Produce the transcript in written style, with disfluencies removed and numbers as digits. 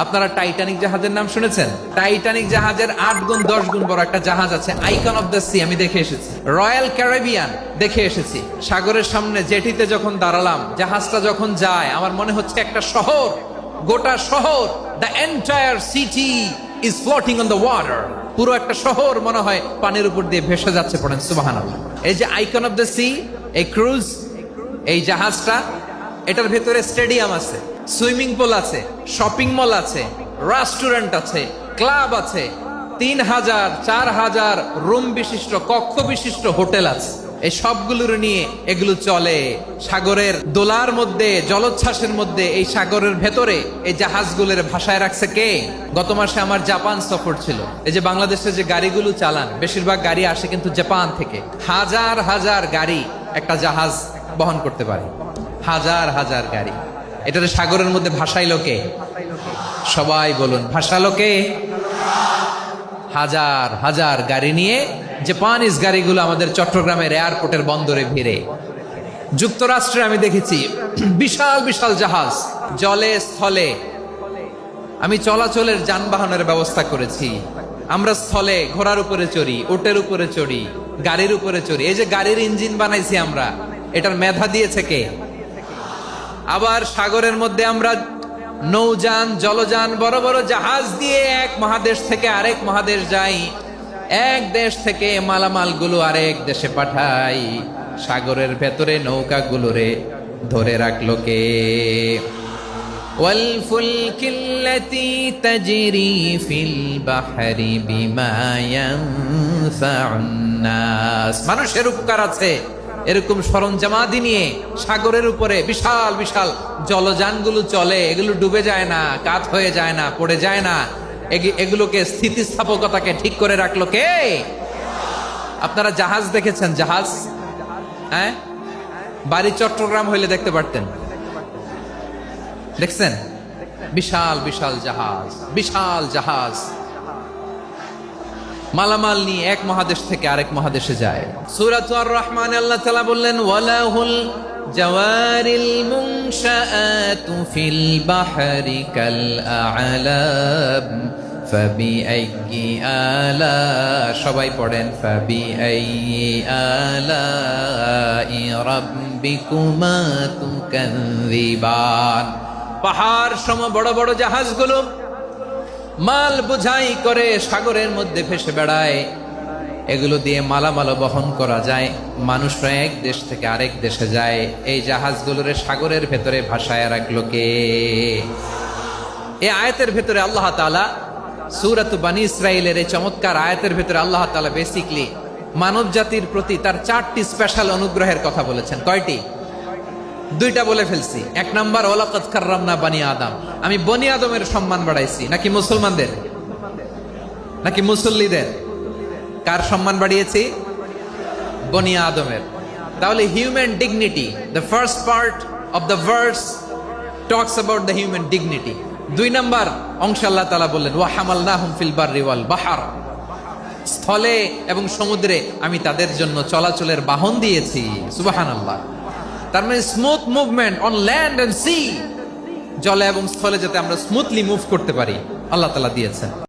আপনারা টাইটানিক জাহাজের নাম শুনেছেন? টাইটানিক জাহাজের 8 গুণ 10 গুণ বড় একটা জাহাজ আছে, আইকন অফ দ্য সি, আমি দেখে এসেছি। রয়্যাল ক্যারিবিয়ান দেখে এসেছি। সাগরের সামনে জেটিতে যখন দাঁড়ালাম, জাহাজটা যখন যায়, আমার মনে হচ্ছে একটা শহর, গোটা শহর, the entire city is floating on the water. পুরো একটা শহর মনে হয় পানির উপর দিয়ে ভেসে যাচ্ছে। পড়েন সুবহানাল্লাহ। এই যে আইকন অফ দ্য সি, এই ক্রুজ, এই জাহাজটা, এটার ভেতরে স্টেডিয়াম আছে, সুইমিং পুল আছে, শপিং মল আছে, রেস্টুরেন্ট আছে, ক্লাব আছে, 3000 4000 রুম বিশিষ্ট, কক্ষ বিশিষ্ট হোটেল আছে। এই সবগুলোর নিয়ে এগুলো চলে সাগরের দোলার মধ্যে, জলোচ্ছ্বাসের মধ্যে। এই সাগরের ভেতরে এই জাহাজগুলোর ভাষায় রাখছে কে? গত মাসে আমার জাপান সফর ছিল। এই যে বাংলাদেশে যে গাড়িগুলো চালান, বেশিরভাগ গাড়ি আসে কিন্তু জাপান থেকে। হাজার হাজার গাড়ি একটা জাহাজ বহন করতে পারে, হাজার হাজার গাড়ি। এটাতে সাগরের মধ্যে ভাসাইলো কে? সবাই বলুন, ভাসালো কে? হাজার হাজার গাড়ি নিয়ে জাপানিজ গাড়িগুলো আমাদের চট্টগ্রামের এয়ারপোর্টের বন্দরে ভিড়ে। যুক্তরাষ্ট্রে আমি দেখেছি বিশাল বিশাল জাহাজ, জলে স্থলে। আমি চলাচলের যানবাহনের ব্যবস্থা করেছি। আমরা স্থলে ঘোড়ার উপরে চড়ি, উটের উপরে চড়ি, গাড়ির উপরে চড়ি। এই যে গাড়ির ইঞ্জিন বানাইছি আমরা, এটার মেধা দিয়েছে কে? আবার সাগরের মধ্যে আমরা নৌযান, জলযান, বড় বড় জাহাজ দিয়ে এক মহাদেশ থেকে আরেক মহাদেশ যাই, এক দেশ থেকে মালামাল গুলো আরেক দেশে পাঠাই। সাগরের ভেতরে নৌকাগুলোরে ধরে রাখলো কে? ওয়াল ফুলকিল্লাতী তাজরি ফিল বাহরি বিমা ইয়ানফাউন নাস। মানুষের উপকার আছে এরকম সরঞ্জামাদি নিয়ে সাগরের উপরে বিশাল বিশাল জলযানগুলো চলে। এগুলো ডুবে যায় না, কাত হয়ে যায় না, পড়ে যায় না। এগুলোকে স্থিতিস্থাপকতাকে ঠিক করে রাখলো কে? আপনারা জাহাজ দেখেছেন? জাহাজ, হ্যাঁ, বাড়ি চট্টগ্রাম হইলে দেখতে পারতেন। দেখছেন? বিশাল বিশাল জাহাজ, বিশাল জাহাজ মালামাল নিয়ে এক মহাদেশ থেকে আরেক মহাদেশে যায়। সূরাত আর-রহমানে আল্লাহ তাআলা বললেন, ওয়ালাহুল জাওয়ারিল মুনশাআতু ফিল বাহরি কাল আ'লাম ফাবিআইয়ি আলা। সবাই পড়েন, ফাবিআইয়ি আলাই রাব্বিকুমা তুকাযযিবান। পাহাড় সম বড় বড় জাহাজগুলো মাল বোঝাই করে সাগরের মধ্যে ভেসে বেড়ায়। এগুলো দিয়ে মালামাল বহন করা যায়। মানুষরা এক দেশ থেকে আরেক দেশে যায়। এই জাহাজগুলোর সাগরের ভেতরে ভাসায় রাখলো কে? এই আয়াতের ভেতরে আল্লাহ তাআলা সূরাত বনী ইসরাঈলের এই চমৎকার আয়াতের ভেতরে আল্লাহ তাআলা বেসিক্যালি মানব জাতির প্রতি তার 4টি স্পেশাল অনুগ্রহের কথা বলেছেন। কয়টি? 2টা বলে ফেলছি। 1 নাম্বার, ওয়ালাকাদ কাররামনা বনি আদম। আমি বনি আদমের সম্মান বাড়াইছি। নাকি মুসলমানদের? নাকি মুসল্লিদের? কার সম্মান বাড়িয়েছি? বনি আদমের। তাহলে human dignity, the first part of the verse talks about the human dignity. 2 number অংশ আল্লাহ তাআলা বললেন, ওয়া হামালনাহুম ফিল বাররি ওয়াল বাহর। স্থলে এবং সমুদ্রে আমি তাদের জন্য চলাচলের বাহন দিয়েছি। সুবহানাল্লাহ। তার মানে smooth movement on land and sea, জলে এবং স্থলে যাতে আমরা স্মুথলি মুভ করতে পারি আল্লাহ তাআলা দিয়েছেন।